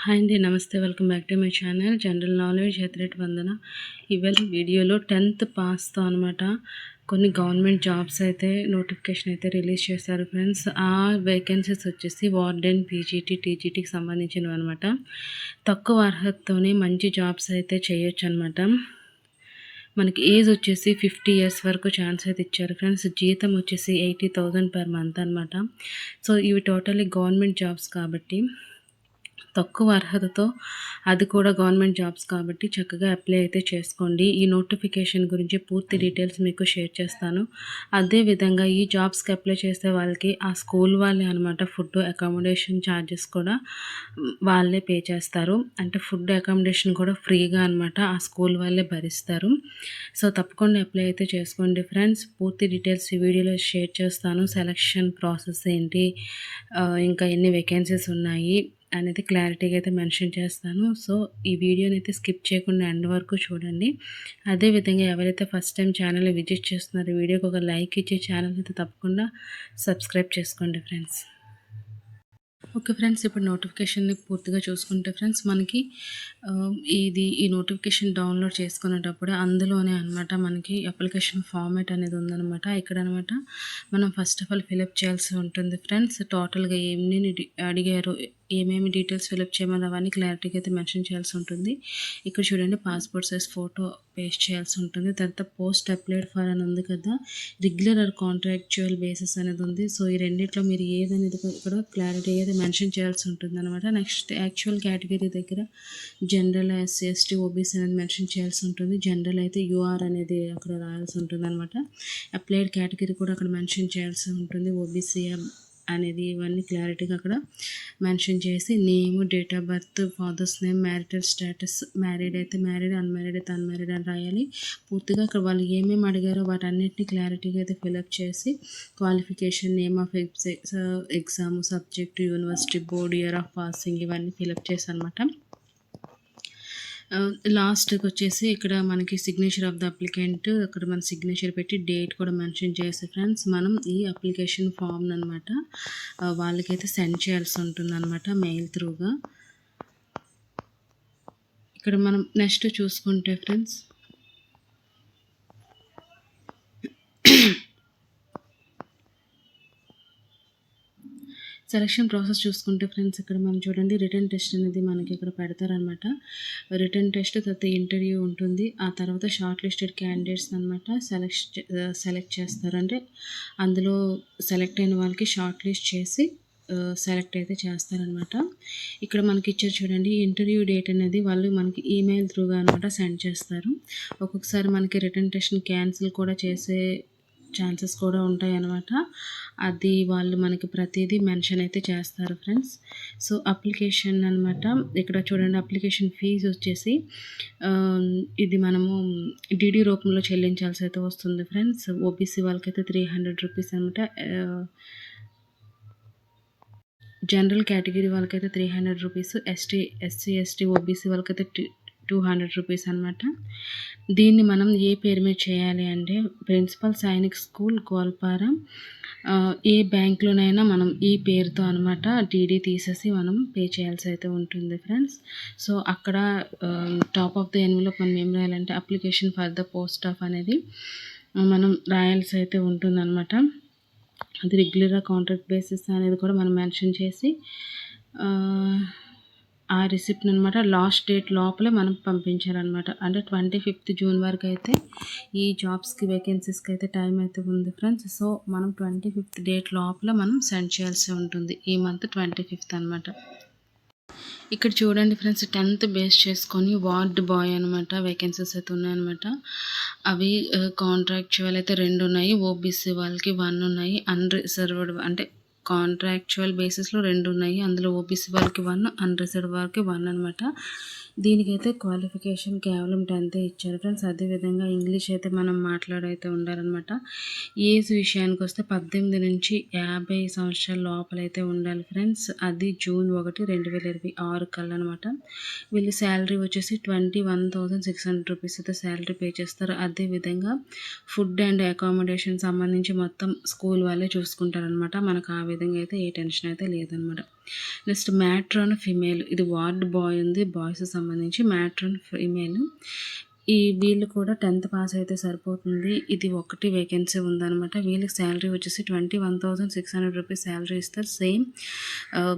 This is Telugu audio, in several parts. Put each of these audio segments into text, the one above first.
హాయ్ అండి, నమస్తే. Welcome back to my channel general knowledge హెత్రేట్ వందన. ఇవాళ వీడియోలో 10th పాస్తో అనమాట కొన్ని గవర్నమెంట్ జాబ్స్ అయితే నోటిఫికేషన్ అయితే రిలీజ్ చేశారు ఫ్రెండ్స్. ఆ వేకెన్సీస్ వచ్చేసి వార్డెన్, పీజీటీ, టీజీటీకి సంబంధించినవి అనమాట. తక్కువ అర్హతతోనే మంచి జాబ్స్ అయితే చేయొచ్చు అనమాట. మనకి ఏజ్ వచ్చేసి 50 years వరకు ఛాన్స్ అయితే ఇచ్చారు ఫ్రెండ్స్. జీతం వచ్చేసి 80,000 per month అనమాట. సో ఇవి టోటల్లీ గవర్నమెంట్ జాబ్స్ కాబట్టి తక్కువ అర్హతతో, అది కూడా గవర్నమెంట్ జాబ్స్ కాబట్టి చక్కగా అప్లై అయితే చేసుకోండి. ఈ నోటిఫికేషన్ గురించి పూర్తి డీటెయిల్స్ మీకు షేర్ చేస్తాను. అదేవిధంగా ఈ జాబ్స్కి అప్లై చేసే వాళ్ళకి ఆ స్కూల్ వాళ్ళే అనమాట ఫుడ్ అకామిడేషన్ ఛార్జెస్ కూడా వాళ్ళే పే చేస్తారు. అంటే ఫుడ్ అకామిడేషన్ కూడా ఫ్రీగా అనమాట ఆ స్కూల్ వాళ్ళే భరిస్తారు. సో తప్పకుండా అప్లై అయితే చేసుకోండి ఫ్రెండ్స్. పూర్తి డీటెయిల్స్ ఈ వీడియోలో షేర్ చేస్తాను. సెలక్షన్ ప్రాసెస్ ఏంటి, ఇంకా ఎన్ని వేకెన్సీస్ ఉన్నాయి అనేది క్లారిటీగా అయితే మెన్షన్ చేస్తాను. సో ఈ వీడియోని అయితే స్కిప్ చేయకుండా ఎండ్ వరకు చూడండి. అదేవిధంగా ఎవరైతే ఫస్ట్ టైం ఛానల్ని విజిట్ చేస్తున్నారో వీడియోకి ఒక లైక్ ఇచ్చి ఛానల్ అయితే తప్పకుండా సబ్స్క్రైబ్ చేసుకోండి ఫ్రెండ్స్. ఓకే ఫ్రెండ్స్, ఇప్పుడు నోటిఫికేషన్ని పూర్తిగా చూసుకుంటే ఫ్రెండ్స్ మనకి ఈ నోటిఫికేషన్ డౌన్లోడ్ చేసుకునేటప్పుడు అందులోనే అనమాట మనకి అప్లికేషన్ ఫార్మేట్ అనేది ఉందన్నమాట. ఇక్కడ అనమాట మనం ఫస్ట్ ఆఫ్ ఆల్ ఫిలప్ చేయాల్సి ఉంటుంది ఫ్రెండ్స్. టోటల్గా ఏమేమి అడిగారు, ఏమేమి డీటెయిల్స్ ఫిలప్ చేయమని అవన్నీ క్లారిటీగా అయితే మెన్షన్ చేయాల్సి ఉంటుంది. ఇక్కడ చూడండి, పాస్పోర్ట్ సైజ్ ఫోటో పేస్ట్ చేయాల్సి ఉంటుంది. తర్వాత పోస్ట్ అప్లైడ్ ఫర్ అని ఉంది కదా, రెగ్యులర్ ఆర్ కాంట్రాక్చువల్ బేసిస్ అనేది ఉంది. సో ఈ రెండిట్లో మీరు ఏదనేది కూడా క్లారిటీగా అయితే మెన్షన్ చేయాల్సి ఉంటుంది అనమాట. నెక్స్ట్ యాక్చువల్ కేటగిరీ దగ్గర జనరల్, ఎస్సీ, ఎస్టీ, ఓబీసీ అనేది మెన్షన్ చేయాల్సి ఉంటుంది. జనరల్ అయితే యూఆర్ అనేది అక్కడ రాయాల్సి ఉంటుంది అనమాట. అప్లైడ్ కేటగిరీ కూడా అక్కడ మెన్షన్ చేయాల్సి ఉంటుంది. ఓబీసీ అనేది ఇవన్నీ క్లారిటీగా అక్కడ మెన్షన్ చేసి name, date of birth, father's name, marital status, married అయితే మ్యారీడ్, అన్మ్యారీడ్ అయితే అన్మ్యారీడ్ అని రాయాలి. పూర్తిగా అక్కడ వాళ్ళు ఏమేమి అడిగారో వాటన్నిటిని క్లారిటీగా అయితే ఫిలప్ చేసి qualification, name of exam, subject, university, board, year of passing ఇవన్నీ ఫిలప్ చేసి అనమాట. లాస్ట్కి వచ్చేసి ఇక్కడ మనకి సిగ్నేచర్ ఆఫ్ ద అప్లికెంట్, అక్కడ మన సిగ్నేచర్ పెట్టి డేట్ కూడా మెన్షన్ చేసి ఫ్రెండ్స్ మనం ఈ అప్లికేషన్ ఫామ్ని అనమాట వాళ్ళకైతే సెండ్ చేయాల్సి ఉంటుంది అనమాట మెయిల్ త్రూగా. ఇక్కడ మనం నెక్స్ట్ చూసుకుంటే ఫ్రెండ్స్ సెలక్షన్ ప్రాసెస్ చూసుకుంటే ఫ్రెండ్స్ ఇక్కడ మనం చూడండి, రిటర్న్ టెస్ట్ అనేది మనకి ఇక్కడ పెడతారనమాట. రిటర్న్ టెస్ట్ తర్వాత ఇంటర్వ్యూ ఉంటుంది. ఆ తర్వాత షార్ట్ లిస్టెడ్ క్యాండిడేట్స్ అనమాట సెలెక్ట్ చేస్తారు. అంటే అందులో సెలెక్ట్ అయిన వాళ్ళకి షార్ట్ లిస్ట్ చేసి సెలెక్ట్ అయితే చేస్తారనమాట. ఇక్కడ మనకి ఇచ్చారు చూడండి, ఇంటర్వ్యూ డేట్ అనేది వాళ్ళు మనకి ఈమెయిల్ త్రూగా అనమాట సెండ్ చేస్తారు. ఒక్కొక్కసారి మనకి రిటర్న్ టెస్ట్ని క్యాన్సిల్ కూడా చేసే ఛాన్సెస్ కూడా ఉంటాయి అన్నమాట. అది వాళ్ళు మనకి ప్రతిదీ మెన్షన్ అయితే చేస్తారు ఫ్రెండ్స్. సో అప్లికేషన్ అనమాట ఇక్కడ చూడండి, అప్లికేషన్ ఫీజు వచ్చేసి ఇది మనము డీడీ రూపంలో చెల్లించాల్సి అయితే వస్తుంది ఫ్రెండ్స్. ఓబీసీ వాళ్ళకైతే 300 రూపీస్ అనమాట. జనరల్ కేటగిరీ వాళ్ళకైతే 300 రూపీస్, ఎస్సీ, ఎస్టీ, ఓబీసీ వాళ్ళకైతే 200 రూపీస్ అనమాట. దీన్ని మనం ఏ పేరు మీద చేయాలి అంటే ప్రిన్సిపల్ సైనిక్ స్కూల్, గోల్పారా, ఏ బ్యాంక్లోనైనా మనం ఈ పేరుతో అనమాట డీడీ తీసేసి మనం పే చేయాల్సి అయితే ఉంటుంది ఫ్రెండ్స్. సో అక్కడ టాప్ ఆఫ్ ద ఎన్వలప్ మనం ఏం రాయాలంటే application for the post of అనేది మనం రాయాల్సి అయితే ఉంటుంది అనమాట. అది రెగ్యులర్గా కాంట్రాక్ట్ బేసిస్ అనేది కూడా మనం మెన్షన్ చేసి ఆ రిసిప్ట్ని అనమాట లాస్ట్ డేట్ లోపలే మనం పంపించాలన్నమాట. అంటే 25th జూన్ వరకు అయితే ఈ జాబ్స్కి వేకెన్సీస్కి అయితే టైం అయితే ఉంది ఫ్రెండ్స్. సో మనం 25th డేట్ లోపల మనం సెండ్ చేయాల్సి ఉంటుంది, ఈ మంత్ 25th అనమాట. ఇక్కడ చూడండి ఫ్రెండ్స్, 10th బేస్ చేసుకొని వార్డ్ బాయ్ అనమాట వేకెన్సీస్ అయితే ఉన్నాయన్నమాట. అవి కాంట్రాక్చువల్ అయితే 2 ఉన్నాయి, ఓబీసీ వాళ్ళకి 1 ఉన్నాయి, అన్రిజర్వ్డ్ అంటే కాంట్రాక్చువల్ బేసిస్లో 2 ఉన్నాయి. అందులో ఓబీసీ వాళ్ళకి 1, అన్రిజర్వ్డ్ వాళ్ళకి 1 అనమాట. దీనికైతే క్వాలిఫికేషన్ కేవలం 10th ఇచ్చారు ఫ్రెండ్స్. అదేవిధంగా ఇంగ్లీష్ అయితే మనం మాట్లాడైతే ఉండాలన్నమాట. ఏజ్ విషయానికి వస్తే 18 నుంచి 50 సంవత్సరాల లోపలైతే ఉండాలి ఫ్రెండ్స్. అది జూన్ 1, 2026 కల్లా అనమాట. వీళ్ళు శాలరీ వచ్చేసి 21,600 రూపీస్ అయితే శాలరీ పే చేస్తారు. అదేవిధంగా ఫుడ్ అండ్ అకామిడేషన్ సంబంధించి మొత్తం స్కూల్ వాళ్ళే చూసుకుంటారనమాట. మనకు ఆ విధంగా విధంగా అయితే ఏ టెన్షన్ అయితే లేదనమాట. నెక్స్ట్ మ్యాట్రాన్ ఫిమేల్, ఇది వార్డ్ బాయ్ ఉంది, బాయ్స్ సంబంధించి. మ్యాట్రాన్ ఫిమేల్, వీళ్ళు కూడా 10th పాస్ అయితే సరిపోతుంది. ఇది ఒకటి వేకెన్సీ ఉందనమాట. వీళ్ళకి శాలరీ వచ్చేసి 21,600 రూపీస్ శాలరీ ఇస్తారు. సేమ్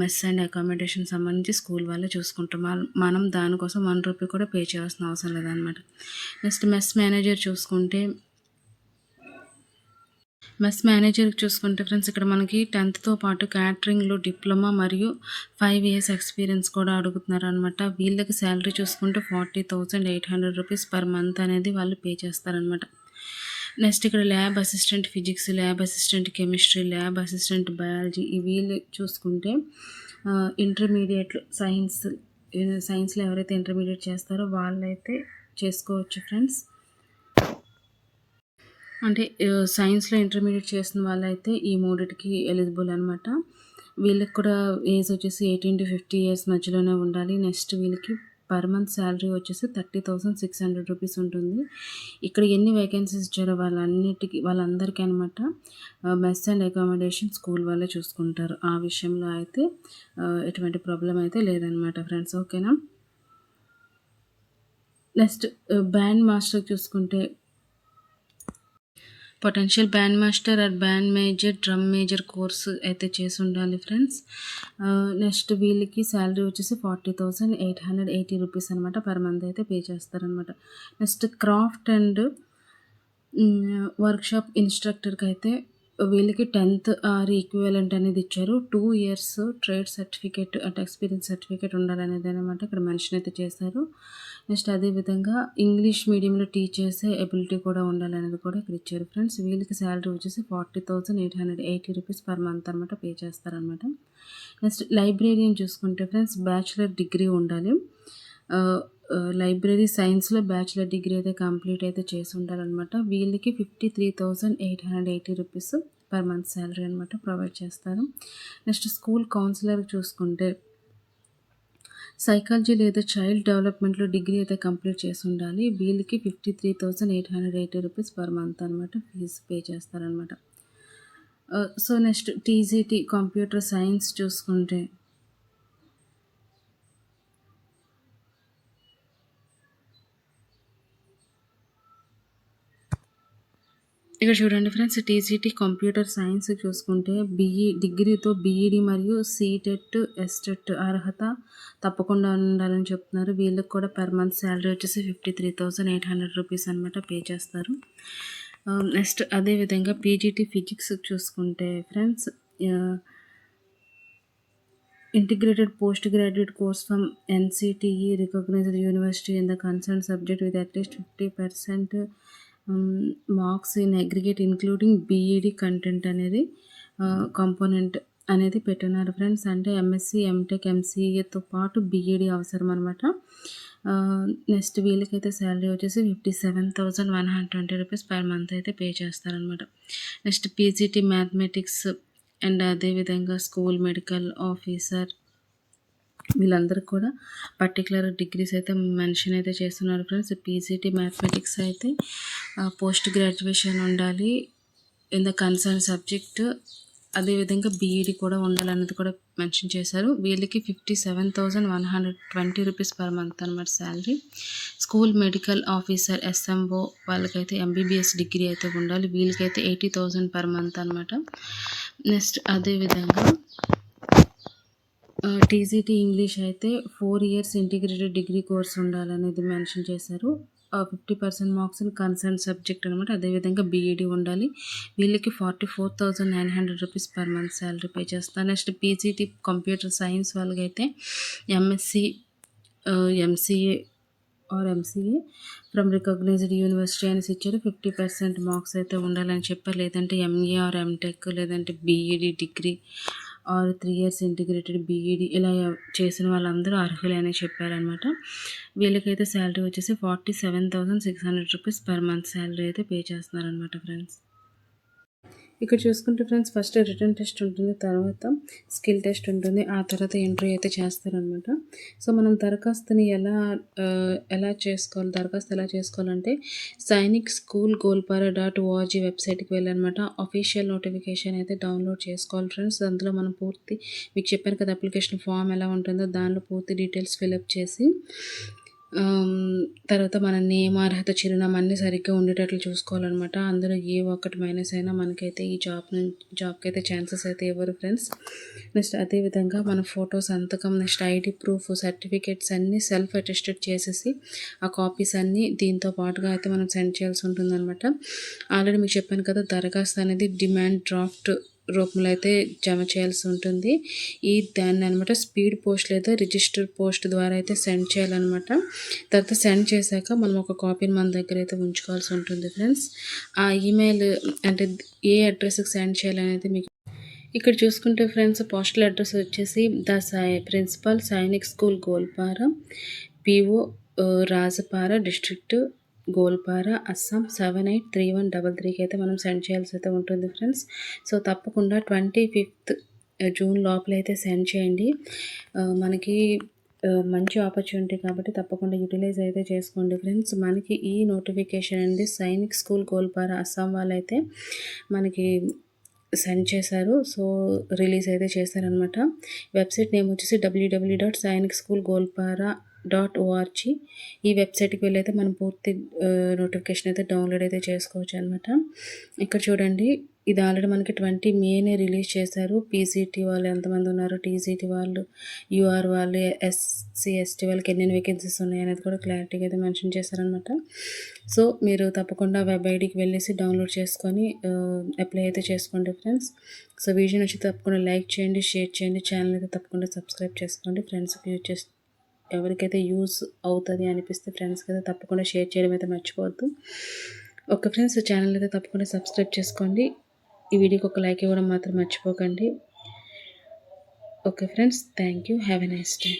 మెస్ అండ్ అకామిడేషన్ సంబంధించి స్కూల్ వాళ్ళే చూసుకుంటాం. మనం దానికోసం 1 రూపీ కూడా పే చేయాల్సిన అవసరం లేదనమాట. నెక్స్ట్ మెస్ మేనేజర్ చూసుకుంటే ఫ్రెండ్స్, ఇక్కడ మనకి 10th పాటు క్యాటరింగ్లో డిప్లొమా మరియు 5 years ఎక్స్పీరియన్స్ కూడా అడుగుతున్నారు అనమాట. వీళ్ళకి శాలరీ చూసుకుంటే 40,800 రూపీస్ పర్ మంత్ అనేది వాళ్ళు పే చేస్తారనమాట. నెక్స్ట్ ఇక్కడ lab assistant physics, lab assistant chemistry, lab assistant biology, వీళ్ళు చూసుకుంటే ఇంటర్మీడియట్ సైన్స్లో ఎవరైతే ఇంటర్మీడియట్ చేస్తారో వాళ్ళైతే చేసుకోవచ్చు ఫ్రెండ్స్. అంటే సైన్స్లో ఇంటర్మీడియట్ చేసిన వాళ్ళైతే ఈ మూడిటికి ఎలిజిబుల్ అనమాట. వీళ్ళకి కూడా ఏజ్ వచ్చేసి 18 to 50 years మధ్యలోనే ఉండాలి. నెక్స్ట్ వీళ్ళకి పర్ మంత్ శాలరీ వచ్చేసి 30,600 రూపీస్ ఉంటుంది. ఇక్కడ ఎన్ని వేకెన్సీస్ ఇచ్చారో వాళ్ళందరికీ అనమాట మెస్ అండ్ అకామిడేషన్ స్కూల్ వాళ్ళే చూసుకుంటారు. ఆ విషయంలో అయితే ఎటువంటి ప్రాబ్లం అయితే లేదనమాట ఫ్రెండ్స్. ఓకేనా. నెక్స్ట్ బ్యాండ్ మాస్టర్ చూసుకుంటే potential band master or band major, drum major course అయితే చేసి ఉండాలి ఫ్రెండ్స్. నెక్స్ట్ వీళ్ళకి శాలరీ వచ్చేసి 40,880 రూపీస్ అనమాట పర్ మంత్ అయితే పే చేస్తారనమాట. నెక్స్ట్ క్రాఫ్ట్ అండ్ వర్క్షాప్ ఇన్స్ట్రక్టర్కి అయితే వీళ్ళకి 10th ఆర్ ఈక్వివలెంట్ అనేది ఇచ్చారు. 2 years ట్రేడ్ సర్టిఫికేట్ అంటే ఎక్స్పీరియన్స్ సర్టిఫికేట్ ఉండాలనేది అనమాట ఇక్కడ మెన్షన్ అయితే చేశారు. నెక్స్ట్ అదేవిధంగా ఇంగ్లీష్ మీడియంలో టీచ్ చేసే ఎబిలిటీ కూడా ఉండాలనేది కూడా ఇక్కడ ఇచ్చారు ఫ్రెండ్స్. వీళ్ళకి శాలరీ వచ్చేసి 40,880 రూపీస్ పర్ మంత్ అనమాట పే చేస్తారనమాట. నెక్స్ట్ లైబ్రేరియన్ చూసుకుంటే ఫ్రెండ్స్ బ్యాచులర్ డిగ్రీ ఉండాలి. లైబ్రరీ సైన్స్లో బ్యాచులర్ డిగ్రీ అయితే కంప్లీట్ అయితే చేసి ఉండాలన్నమాట. వీళ్ళకి 53,880 రూపీస్ పర్ మంత్ శాలరీ అనమాట ప్రొవైడ్ చేస్తారు. నెక్స్ట్ స్కూల్ కౌన్సిలర్ చూసుకుంటే సైకాలజీ లేదా చైల్డ్ డెవలప్మెంట్లో డిగ్రీ అయితే కంప్లీట్ చేసి ఉండాలి. వీళ్ళకి 53,880 రూపీస్ పర్ మంత్ అనమాట ఫీజు పే చేస్తారనమాట. So next TGT computer science చూసుకుంటే ఇక్కడ చూడండి ఫ్రెండ్స్, టీజీటీ కంప్యూటర్ సైన్స్ చూసుకుంటే డిగ్రీతో బీఈడి మరియు సీటెట్ ఎస్టెట్ అర్హత తప్పకుండా ఉండాలని చెప్తున్నారు. వీళ్ళకి కూడా పర్ మంత్ శాలరీ వచ్చేసి 53,800 రూపీస్ అనమాట పే చేస్తారు. నెక్స్ట్ అదేవిధంగా పీజీటీ ఫిజిక్స్ చూసుకుంటే friends integrated post graduate course from NCTE recognised university in the concern subject with at least 50% marks in aggregate including BEd content అనేది కాంపోనెంట్ అనేది పెట్టున్నారు ఫ్రెండ్స్. అంటే ఎంఎస్సి, ఎంటెక్, ఎంసీఏతో పాటు బీఈడి అవసరం అనమాట. నెక్స్ట్ వీళ్ళకైతే శాలరీ వచ్చేసి 57,120 రూపీస్ పర్ మంత్ అయితే పే చేస్తారనమాట. నెక్స్ట్ పీజీటీ మ్యాథమెటిక్స్ అండ్ అదేవిధంగా స్కూల్ మెడికల్ ఆఫీసర్ వీళ్ళందరికీ కూడా పర్టికులర్ డిగ్రీస్ అయితే మెన్షన్ అయితే చేస్తున్నారు ఫ్రెండ్స్. పీజీటీ మ్యాథమెటిక్స్ అయితే పోస్ట్ గ్రాడ్యుయేషన్ ఉండాలి ఇన్ ద కన్సర్న్ సబ్జెక్ట్. అదేవిధంగా బీఈడి కూడా ఉండాలన్నది కూడా మెన్షన్ చేశారు. వీళ్ళకి 57,120 రూపీస్ పర్ మంత్ అనమాట salary. School medical officer SMO వాళ్ళకైతే MBBS డిగ్రీ అయితే ఉండాలి. వీళ్ళకైతే 80,000 పర్ మంత్ అనమాట. నెక్స్ట్ అదేవిధంగా టీజీటీ ఇంగ్లీష్ అయితే 4 years ఇంటిగ్రేటెడ్ డిగ్రీ కోర్స్ ఉండాలనేది మెన్షన్ చేశారు. 50% మార్క్స్ ఇన్ కన్సర్న్ సబ్జెక్ట్ అనమాట. అదేవిధంగా బీఈడి ఉండాలి. వీళ్ళకి 44,900 rupees per month salary pay చేస్తారు. నెక్స్ట్ పీజీటీ కంప్యూటర్ సైన్స్ వాళ్ళకైతే MSc, MCA or MCA from recognised university అనేసి ఇచ్చారు. 50% మార్క్స్ అయితే ఉండాలని చెప్పారు. లేదంటే MA ఆర్ MTech లేదంటే BEd degree or 3 years integrated BEd ఇలా చేసిన వాళ్ళందరూ అర్హులే అని చెప్పారనమాట. వీళ్ళకైతే శాలరీ వచ్చేసి 47,600 రూపీస్ పర్ మంత్ శాలరీ అయితే పే చేస్తున్నారనమాట ఫ్రెండ్స్. ఇక్కడ చూసుకుంటే ఫ్రెండ్స్ ఫస్ట్ రిటర్న్ టెస్ట్ ఉంటుంది, తర్వాత స్కిల్ టెస్ట్ ఉంటుంది, ఆ తర్వాత ఇంటర్వ్యూ అయితే చేస్తారనమాట. సో మనం దరఖాస్తుని ఎలా చేసుకోవాలి, దరఖాస్తు ఎలా చేసుకోవాలంటే సైనిక్ స్కూల్ గోల్పారా .org వెబ్సైట్కి వెళ్ళనమాట. అఫీషియల్ నోటిఫికేషన్ అయితే డౌన్లోడ్ చేసుకోవాలి ఫ్రెండ్స్. అందులో మనం పూర్తి మీకు చెప్పాను కదా అప్లికేషన్ ఫామ్ ఎలా ఉంటుందో దానిలో పూర్తి డీటెయిల్స్ ఫిలప్ చేసి తర్వాత మన నేమ్, అర్హత, చిరునామా అన్నీ సరిగ్గా ఉండేటట్లు చూసుకోవాలన్నమాట. అందులో ఏ ఒక్కటి మైనస్ అయినా మనకైతే ఈ జాబ్కి అయితే ఛాన్సెస్ అయితే ఇవ్వరు ఫ్రెండ్స్. నెక్స్ట్ అదేవిధంగా మన ఫోటో, సంతకం, నెక్స్ట్ ఐడి ప్రూఫ్, సర్టిఫికేట్స్ అన్నీ సెల్ఫ్ అటెస్టెడ్ చేసేసి ఆ కాపీస్ అన్నీ దీంతో పాటుగా అయితే మనం సెండ్ చేయాల్సి ఉంటుందన్నమాట. ఆల్రెడీ మీకు చెప్పాను కదా దరఖాస్తు అనేది డిమాండ్ డ్రాఫ్ట్ రూపంలో అయితే జమ చేయాల్సి ఉంటుంది. దాన్ని అనమాట స్పీడ్ పోస్ట్ లేదా రిజిస్టర్ పోస్ట్ ద్వారా అయితే సెండ్ చేయాలన్నమాట. తర్వాత సెండ్ చేశాక మనం ఒక కాపీని మన దగ్గర అయితే ఉంచుకోవాల్సి ఉంటుంది ఫ్రెండ్స్. ఆ ఈమెయిల్ అంటే ఏ అడ్రస్కి సెండ్ చేయాలనేది మీకు ఇక్కడ చూసుకుంటే ఫ్రెండ్స్ పోస్టల్ అడ్రస్ వచ్చేసి principal Sainik school Goalpara, PO Rajapara district Goalpara, Assam 783133కి అయితే మనం సెండ్ చేయాల్సి అయితే ఉంటుంది ఫ్రెండ్స్. సో తప్పకుండా 25th జూన్ లోపల అయితే సెండ్ చేయండి. మనకి మంచి ఆపర్చునిటీ కాబట్టి తప్పకుండా యూటిలైజ్ అయితే చేసుకోండి ఫ్రెండ్స్. మనకి ఈ నోటిఫికేషన్ అండి సైనిక్ స్కూల్ గోల్పారా అస్సాం వాళ్ళైతే మనకి సెండ్ చేశారు. సో రిలీజ్ అయితే చేశారనమాట. వెబ్సైట్ నేమ్ వచ్చేసి www.scienceSchoolGolpara.org. ఈ వెబ్సైట్కి వెళ్ళైతే మనం పూర్తి నోటిఫికేషన్ అయితే డౌన్లోడ్ అయితే చేసుకోవచ్చు అనమాట. ఇక్కడ చూడండి ఇది ఆల్రెడీ మనకి 20 మేనే రిలీజ్ చేశారు. పీసీటీ వాళ్ళు ఎంతమంది ఉన్నారు, టీసీటీ వాళ్ళు, యూఆర్ వాళ్ళు, SC/ST వాళ్ళకి ఎన్నెన్ని వేకెన్సీస్ ఉన్నాయి అనేది కూడా క్లారిటీగా అయితే మెన్షన్ చేశారనమాట. సో మీరు తప్పకుండా వెబ్ ఐడికి వెళ్ళేసి డౌన్లోడ్ చేసుకొని అప్లై అయితే చేసుకోండి ఫ్రెండ్స్. సో వీడియో నచ్చి తప్పకుండా లైక్ చేయండి, షేర్ చేయండి, ఛానల్ అయితే తప్పకుండా సబ్స్క్రైబ్ చేసుకోండి. ఫ్రెండ్స్కి యూజ్ చేసి ఎవరికైతే యూజ్ అవుతుంది అనిపిస్తే ఫ్రెండ్స్కి అయితే తప్పకుండా షేర్ చేయడం అయితే మర్చిపోవద్దు. ఓకే ఫ్రెండ్స్, ఛానల్ అయితే తప్పకుండా సబ్స్క్రైబ్ చేసుకోండి. ఈ వీడియోకి ఒక లైక్ ఇవ్వడం మాత్రం మర్చిపోకండి. Okay friends, thank you, have a nice day.